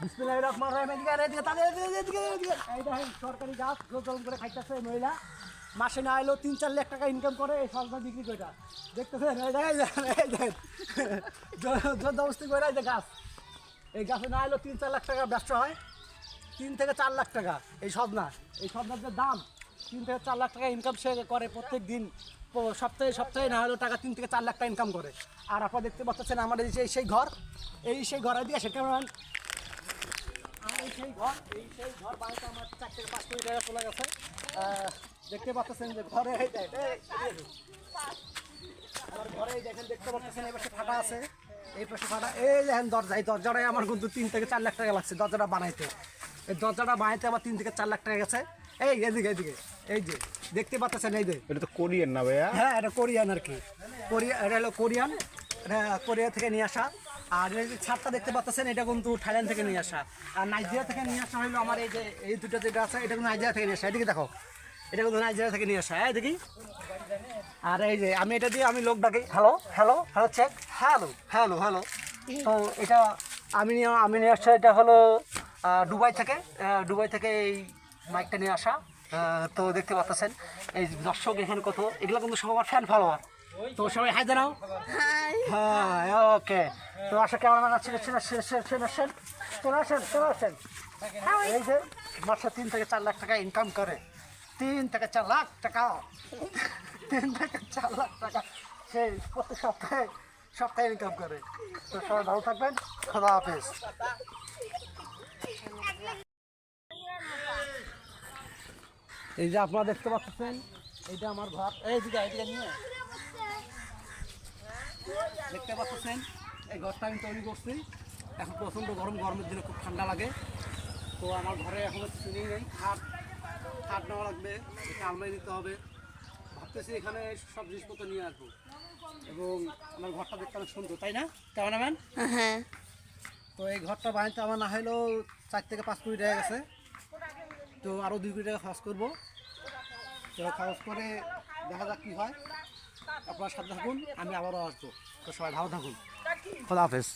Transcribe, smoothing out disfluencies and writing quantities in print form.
বিসমিল্লাহির রহমানির রহিম। এই দেখেন সরকারি গাছ গোল করে খাইতেছে মহিলা, মাসে না এলেও 3-4 লাখ টাকা ইনকাম করে এই সজনা বিক্রি করে। দেখতেছেন এই দেখেন জবরদস্তি করে এই যে গাছ, এই গাছে না এলেও 3-4 লাখ টাকা ব্যবসা হয়। 3 থেকে 4 লাখ টাকা এই সজনার যে দাম, 3 থেকে 4 লাখ টাকা ইনকাম সে করে প্রত্যেক দিন। সপ্তাহে না হলেও টাকা 3 থেকে 4 লাখ টাকা ইনকাম করে। আর আপনারা দেখতে পাচ্ছেন আমাদের সেই ঘর, সেই ঘরে দিয়ে সেটা সেই ঘর বাড়িতে আমার 4 থেকে 5 কোটি টাকা চলে গেছে। দেখতে পাচ্ছেন যে ঘরে আমার ঘরে দেখেন, দেখতে পাচ্ছেন এই পাশে ফাটা আছে, এই পাশে ফাটা। এই দেখেন দরজা, এই দরজাটাই আমার কিন্তু 3 থেকে 4 লাখ টাকা লাগছে দরজাটা বানাইতে। এই দরজাটা বানাইতে আমার 3 থেকে 4 লাখ টাকা গেছে। এদিকে এই যে দেখতে পাচ্ছেন, এই যে এটা তো কোরিয়ান না ভাইয়া? হ্যাঁ, এটা কোরিয়ান আর কি। এটা হলো কোরিয়ান, এটা কোরিয়া থেকে নিয়ে আসা। আর এই যে ছাদটা দেখতে পাচ্ছেন, এটা কিন্তু থাইল্যান্ড থেকে নিয়ে আসা। আর নাইজেরিয়া থেকে নিয়ে আসা হলো আমার এই দুটো যেটা আছে, এটা কিন্তু নাইজেরিয়া থেকে নিয়ে আসা। এদিকে দেখো, এটা কিন্তু নাইজেরিয়া থেকে নিয়ে আসা। হ্যাঁ দেখি। আর এই যে আমি এটা দিয়ে আমি লোক ডাকি, হ্যালো চেক, হ্যালো। তো এটা আমি নিয়ে আসছি, এটা হলো দুবাই থেকে এই মাইকটা নিয়ে আসা। তো দেখতে পাচ্ছেন এই দর্শক এখানে কত, এগুলো কিন্তু সব আমার ফ্যান ফলোয়ার। তো সবাই হাই জানাও। হ্যাঁ, ওকে। তো আসা ক্যামেরাম্যান আছে, চলে আসেন। এই যে মাসে 3 থেকে 4 লাখ টাকা ইনকাম করে। 3 থেকে 4 লাখ টাকা 3 থেকে 4 লাখ টাকা সে প্রতি সপ্তাহে ইনকাম করে। তো সবাই ভালো থাকবেন, খোদা হাফেজ। এই যে আপনারা দেখতে পাচ্ছেন, এইটা আমার ঘর। এইদিকে নিয়ে দেখতে পাচ্ছেন, এই ঘরটা আমি তৈরি করছি। এখন প্রচণ্ড গরমের দিনে খুব ঠান্ডা লাগে। তো আমার ঘরে এখনো কিছু নেই, খাট নেওয়া লাগবে, এটা আলমারি নিতে হবে। ভাবতেছি এখানে সব জিনিসপত্র নিয়ে আসবো। এবং আমার ঘরটা দেখতে অনেক সুন্দর, তাই না ক্যামেরাম্যান? হ্যাঁ। তো এই ঘরটা বানাইতে আমার না হলেও 4 থেকে 5 কোটি টাকা গেছে। তো আরও 2 কোটি টাকা খরচ করবো। তো খরচ করে দেখা যাক কী হয়। আপনার সাথে থাকুন, আমি আবারও আসবো। তো সবাই ভালো থাকুন, খোদা হাফেজ।